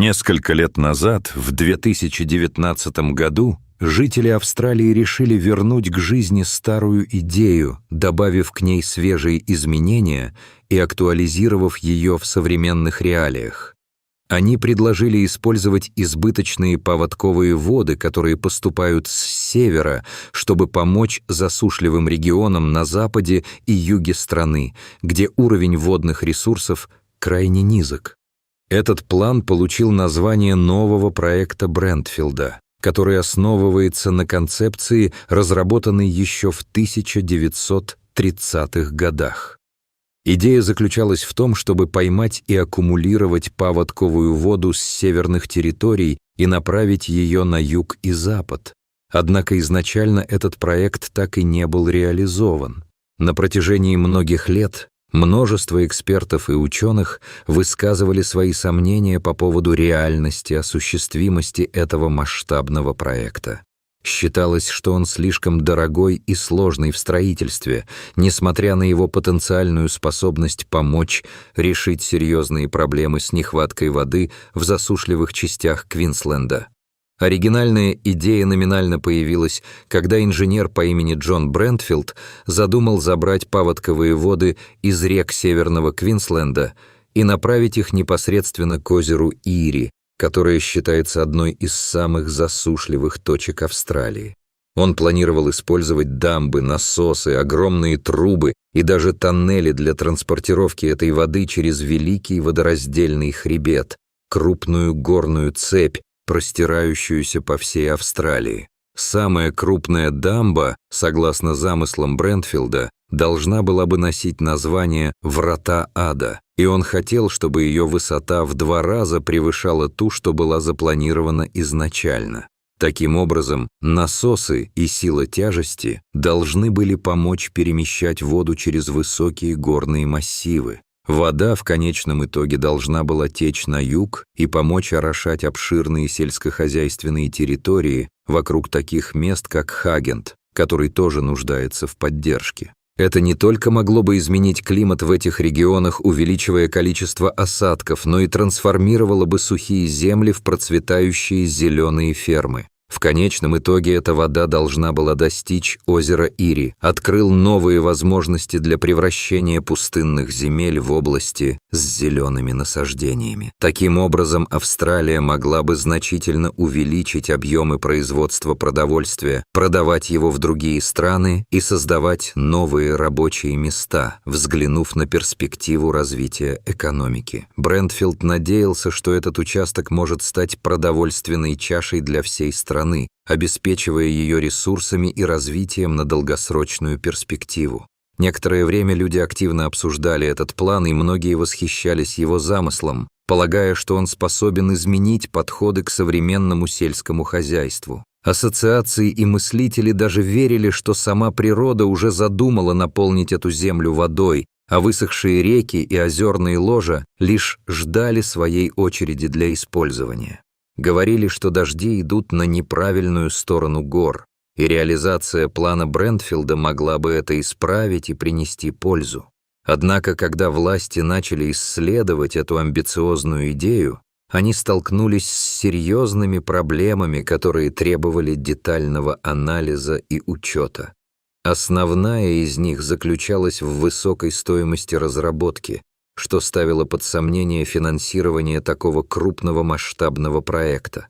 Несколько лет назад, в 2019 году, жители Австралии решили вернуть к жизни старую идею, добавив к ней свежие изменения и актуализировав ее в современных реалиях. Они предложили использовать избыточные поводковые воды, которые поступают с севера, чтобы помочь засушливым регионам на западе и юге страны, где уровень водных ресурсов крайне низок. Этот план получил название нового проекта Брентфилда, который основывается на концепции, разработанной еще в 1930-х годах. Идея заключалась в том, чтобы поймать и аккумулировать паводковую воду с северных территорий и направить ее на юг и запад. Однако изначально этот проект так и не был реализован. На протяжении многих лет множество экспертов и ученых высказывали свои сомнения по поводу реальности осуществимости этого масштабного проекта. Считалось, что он слишком дорогой и сложный в строительстве, несмотря на его потенциальную способность помочь решить серьезные проблемы с нехваткой воды в засушливых частях Квинсленда. Оригинальная идея номинально появилась, когда инженер по имени Джон Брентфилд задумал забрать паводковые воды из рек Северного Квинсленда и направить их непосредственно к озеру Ири, которое считается одной из самых засушливых точек Австралии. Он планировал использовать дамбы, насосы, огромные трубы и даже тоннели для транспортировки этой воды через Великий водораздельный хребет, крупную горную цепь, простирающуюся по всей Австралии. Самая крупная дамба, согласно замыслам Брентфилда, должна была бы носить название «Врата ада», и он хотел, чтобы ее высота в 2 раза превышала ту, что была запланирована изначально. Таким образом, насосы и сила тяжести должны были помочь перемещать воду через высокие горные массивы. Вода в конечном итоге должна была течь на юг и помочь орошать обширные сельскохозяйственные территории вокруг таких мест, как Хагент, который тоже нуждается в поддержке. Это не только могло бы изменить климат в этих регионах, увеличивая количество осадков, но и трансформировало бы сухие земли в процветающие зеленые фермы. В конечном итоге эта вода должна была достичь озера Ири, открыл новые возможности для превращения пустынных земель в области с зелеными насаждениями. Таким образом, Австралия могла бы значительно увеличить объемы производства продовольствия, продавать его в другие страны и создавать новые рабочие места, взглянув на перспективу развития экономики. Брентфилд надеялся, что этот участок может стать продовольственной чашей для всей страны, обеспечивая ее ресурсами и развитием на долгосрочную перспективу. Некоторое время люди активно обсуждали этот план, и многие восхищались его замыслом, полагая, что он способен изменить подходы к современному сельскому хозяйству. Ассоциации и мыслители даже верили, что сама природа уже задумала наполнить эту землю водой, а высохшие реки и озерные ложа лишь ждали своей очереди для использования. Говорили, что дожди идут на неправильную сторону гор, и реализация плана Брентфилда могла бы это исправить и принести пользу. Однако, когда власти начали исследовать эту амбициозную идею, они столкнулись с серьезными проблемами, которые требовали детального анализа и учета. Основная из них заключалась в высокой стоимости разработки, что ставило под сомнение финансирование такого крупного масштабного проекта.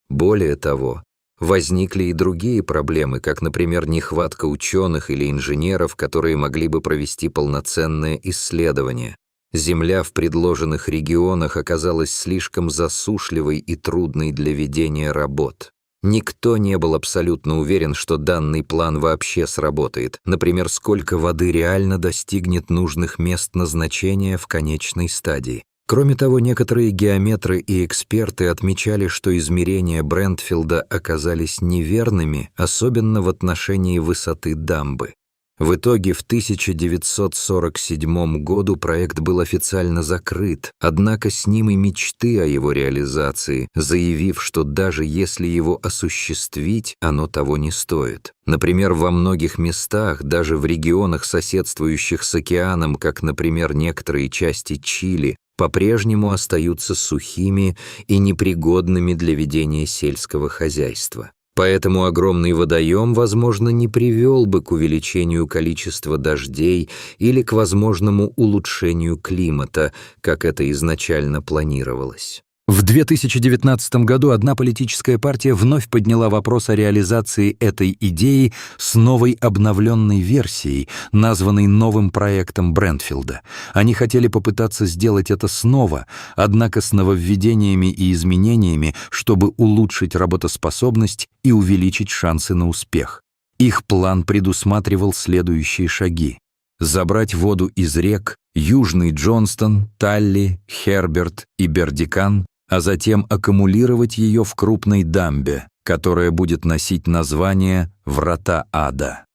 Более того, возникли и другие проблемы, как, например, нехватка ученых или инженеров, которые могли бы провести полноценное исследование. Земля в предложенных регионах оказалась слишком засушливой и трудной для ведения работ. Никто не был абсолютно уверен, что данный план вообще сработает. Например, сколько воды реально достигнет нужных мест назначения в конечной стадии. Кроме того, некоторые геометры и эксперты отмечали, что измерения Брентфилда оказались неверными, особенно в отношении высоты дамбы. В итоге в 1947 году проект был официально закрыт, однако с ним и мечты о его реализации, заявив, что даже если его осуществить, оно того не стоит. Например, во многих местах, даже в регионах, соседствующих с океаном, как, например, некоторые части Чили, по-прежнему остаются сухими и непригодными для ведения сельского хозяйства. Поэтому огромный водоем, возможно, не привел бы к увеличению количества дождей или к возможному улучшению климата, как это изначально планировалось. В 2019 году одна политическая партия вновь подняла вопрос о реализации этой идеи с новой обновленной версией, названной новым проектом Брентфилда. Они хотели попытаться сделать это снова, однако с нововведениями и изменениями, чтобы улучшить работоспособность и увеличить шансы на успех. Их план предусматривал следующие шаги: забрать воду из рек Южный Джонстон, Талли, Херберт и Бердикан, а затем аккумулировать ее в крупной дамбе, которая будет носить название «Врата Ада».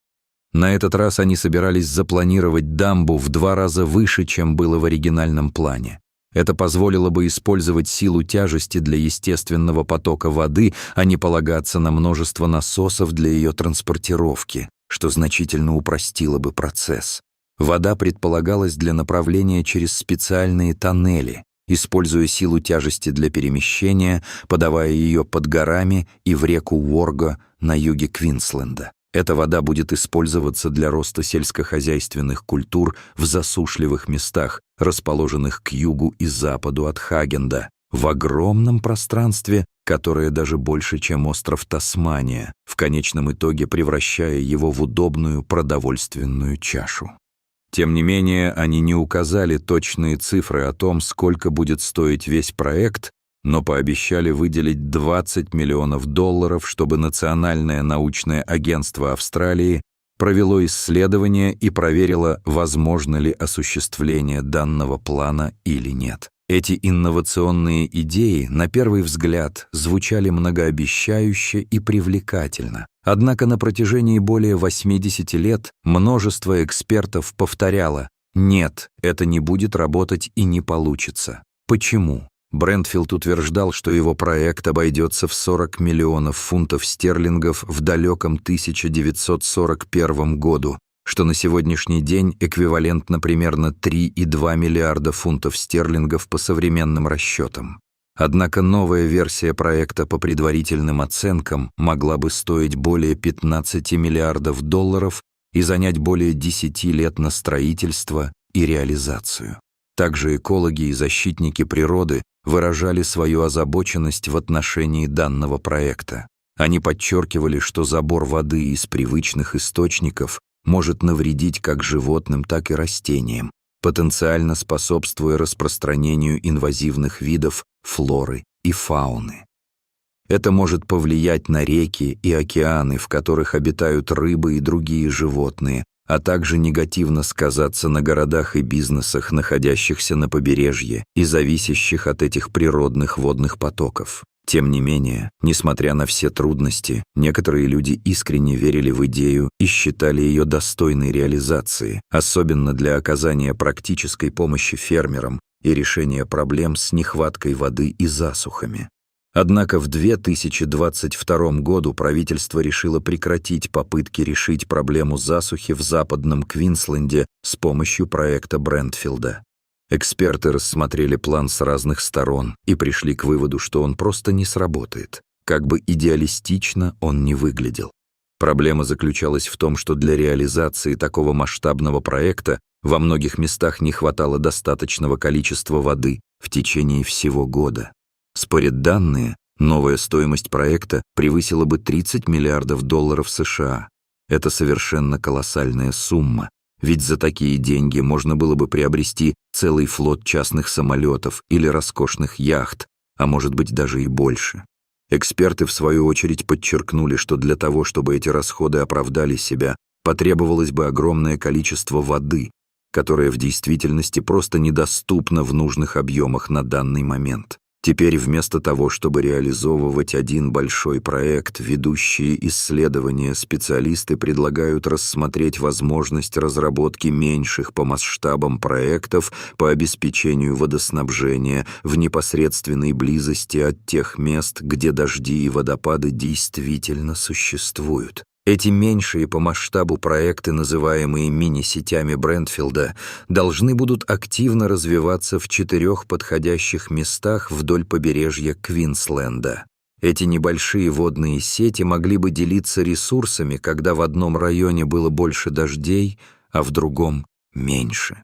На этот раз они собирались запланировать дамбу в 2 раза выше, чем было в оригинальном плане. Это позволило бы использовать силу тяжести для естественного потока воды, а не полагаться на множество насосов для ее транспортировки, что значительно упростило бы процесс. Вода предполагалась для направления через специальные тоннели, используя силу тяжести для перемещения, подавая ее под горами и в реку Уорго на юге Квинсленда. Эта вода будет использоваться для роста сельскохозяйственных культур в засушливых местах, расположенных к югу и западу от Хагенда, в огромном пространстве, которое даже больше, чем остров Тасмания, в конечном итоге превращая его в удобную продовольственную чашу. Тем не менее, они не указали точные цифры о том, сколько будет стоить весь проект, но пообещали выделить $20 миллионов, чтобы Национальное научное агентство Австралии провело исследование и проверило, возможно ли осуществление данного плана или нет. Эти инновационные идеи, на первый взгляд, звучали многообещающе и привлекательно. Однако на протяжении более 80 лет множество экспертов повторяло: «Нет, это не будет работать и не получится». Почему? Брентфилд утверждал, что его проект обойдется в 40 миллионов фунтов стерлингов в далеком 1941 году, что на сегодняшний день эквивалентно примерно 3,2 миллиарда фунтов стерлингов по современным расчетам. Однако новая версия проекта по предварительным оценкам могла бы стоить более 15 миллиардов долларов и занять более 10 лет на строительство и реализацию. Также экологи и защитники природы выражали свою озабоченность в отношении данного проекта. Они подчеркивали, что забор воды из привычных источников может навредить как животным, так и растениям, потенциально способствуя распространению инвазивных видов флоры и фауны. Это может повлиять на реки и океаны, в которых обитают рыбы и другие животные, а также негативно сказаться на городах и бизнесах, находящихся на побережье и зависящих от этих природных водных потоков. Тем не менее, несмотря на все трудности, некоторые люди искренне верили в идею и считали ее достойной реализации, особенно для оказания практической помощи фермерам и решения проблем с нехваткой воды и засухами. Однако в 2022 году правительство решило прекратить попытки решить проблему засухи в западном Квинсленде с помощью проекта Брентфилда. Эксперты рассмотрели план с разных сторон и пришли к выводу, что он просто не сработает, как бы идеалистично он ни выглядел. Проблема заключалась в том, что для реализации такого масштабного проекта во многих местах не хватало достаточного количества воды в течение всего года. Спорят данные, новая стоимость проекта превысила бы 30 миллиардов долларов США. Это совершенно колоссальная сумма, ведь за такие деньги можно было бы приобрести целый флот частных самолетов или роскошных яхт, а может быть даже и больше. Эксперты, в свою очередь, подчеркнули, что для того, чтобы эти расходы оправдали себя, потребовалось бы огромное количество воды, которая в действительности просто недоступна в нужных объемах на данный момент. Теперь вместо того, чтобы реализовывать один большой проект, ведущие исследования специалисты предлагают рассмотреть возможность разработки меньших по масштабам проектов по обеспечению водоснабжения в непосредственной близости от тех мест, где дожди и водопады действительно существуют. Эти меньшие по масштабу проекты, называемые мини-сетями Брентфилда, должны будут активно развиваться в 4 подходящих местах вдоль побережья Квинсленда. Эти небольшие водные сети могли бы делиться ресурсами, когда в одном районе было больше дождей, а в другом — меньше.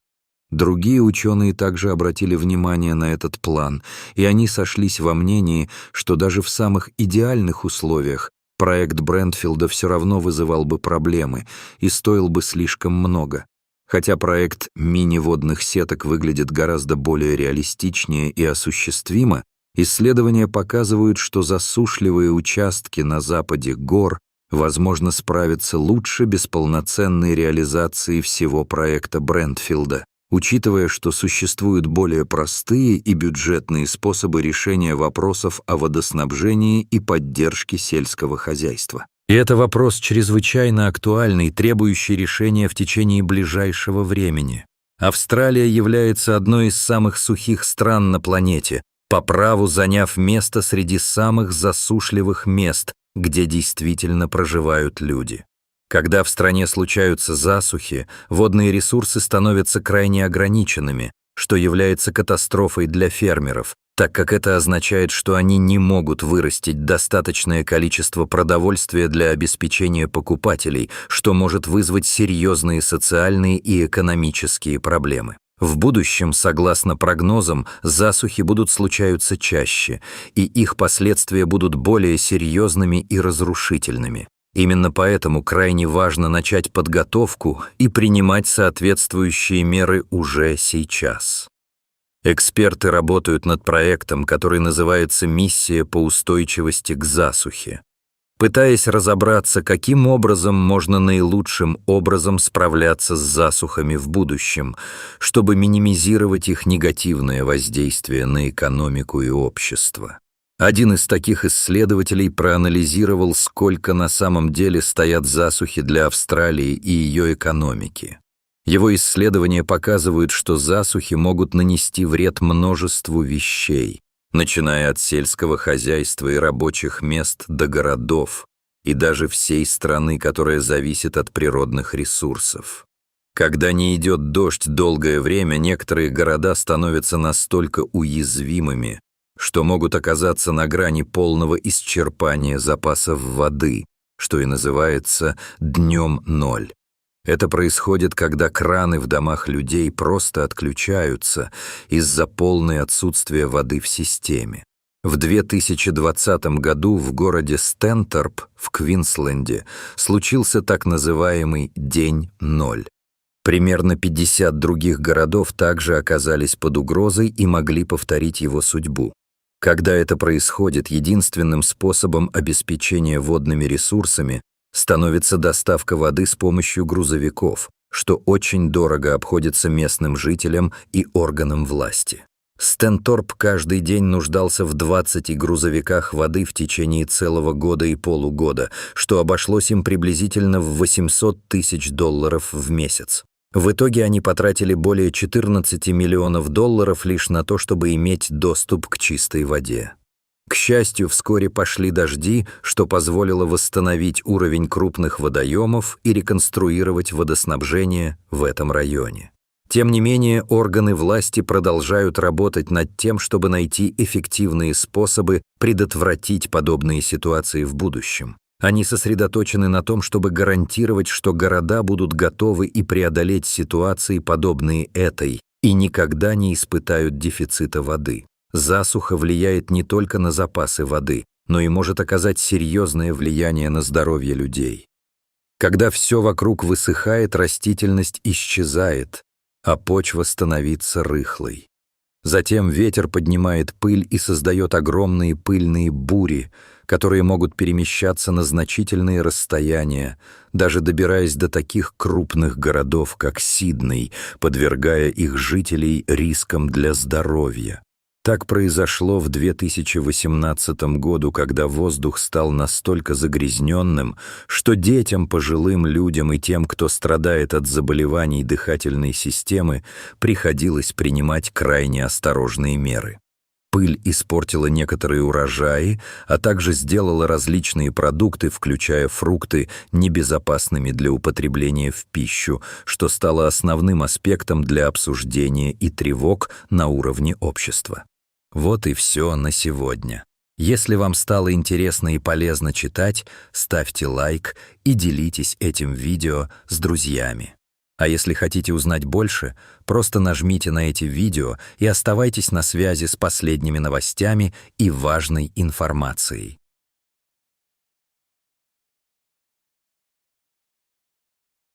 Другие ученые также обратили внимание на этот план, и они сошлись во мнении, что даже в самых идеальных условиях проект Брентфилда все равно вызывал бы проблемы и стоил бы слишком много. Хотя проект мини-водных сеток выглядит гораздо более реалистичнее и осуществимо, исследования показывают, что засушливые участки на западе гор возможно справиться лучше без полноценной реализации всего проекта Брентфилда, учитывая, что существуют более простые и бюджетные способы решения вопросов о водоснабжении и поддержке сельского хозяйства. И это вопрос чрезвычайно актуальный, требующий решения в течение ближайшего времени. Австралия является одной из самых сухих стран на планете, по праву заняв место среди самых засушливых мест, где действительно проживают люди. Когда в стране случаются засухи, водные ресурсы становятся крайне ограниченными, что является катастрофой для фермеров, так как это означает, что они не могут вырастить достаточное количество продовольствия для обеспечения покупателей, что может вызвать серьезные социальные и экономические проблемы. В будущем, согласно прогнозам, засухи будут случаться чаще, и их последствия будут более серьезными и разрушительными. Именно поэтому крайне важно начать подготовку и принимать соответствующие меры уже сейчас. Эксперты работают над проектом, который называется «Миссия по устойчивости к засухе», пытаясь разобраться, каким образом можно наилучшим образом справляться с засухами в будущем, чтобы минимизировать их негативное воздействие на экономику и общество. Один из таких исследователей проанализировал, сколько на самом деле стоят засухи для Австралии и ее экономики. Его исследования показывают, что засухи могут нанести вред множеству вещей, начиная от сельского хозяйства и рабочих мест до городов, и даже всей страны, которая зависит от природных ресурсов. Когда не идет дождь долгое время, некоторые города становятся настолько уязвимыми, что могут оказаться на грани полного исчерпания запасов воды, что и называется «днем ноль». Это происходит, когда краны в домах людей просто отключаются из-за полного отсутствия воды в системе. В 2020 году в городе Стенторп в Квинсленде случился так называемый «День ноль». Примерно 50 других городов также оказались под угрозой и могли повторить его судьбу. Когда это происходит, единственным способом обеспечения водными ресурсами становится доставка воды с помощью грузовиков, что очень дорого обходится местным жителям и органам власти. Стенторп каждый день нуждался в 20 грузовиках воды в течение целого года и полугода, что обошлось им приблизительно в $800 тысяч в месяц. В итоге они потратили более $14 миллионов лишь на то, чтобы иметь доступ к чистой воде. К счастью, вскоре пошли дожди, что позволило восстановить уровень крупных водоемов и реконструировать водоснабжение в этом районе. Тем не менее, органы власти продолжают работать над тем, чтобы найти эффективные способы предотвратить подобные ситуации в будущем. Они сосредоточены на том, чтобы гарантировать, что города будут готовы и преодолеть ситуации, подобные этой, и никогда не испытают дефицита воды. Засуха влияет не только на запасы воды, но и может оказать серьезное влияние на здоровье людей. Когда все вокруг высыхает, растительность исчезает, а почва становится рыхлой. Затем ветер поднимает пыль и создает огромные пыльные бури, которые могут перемещаться на значительные расстояния, даже добираясь до таких крупных городов, как Сидней, подвергая их жителей рискам для здоровья. Так произошло в 2018 году, когда воздух стал настолько загрязненным, что детям, пожилым людям и тем, кто страдает от заболеваний дыхательной системы, приходилось принимать крайне осторожные меры. Пыль испортила некоторые урожаи, а также сделала различные продукты, включая фрукты, небезопасными для употребления в пищу, что стало основным аспектом для обсуждения и тревог на уровне общества. Вот и все на сегодня. Если вам стало интересно и полезно читать, ставьте лайк и делитесь этим видео с друзьями. А если хотите узнать больше, просто нажмите на эти видео и оставайтесь на связи с последними новостями и важной информацией.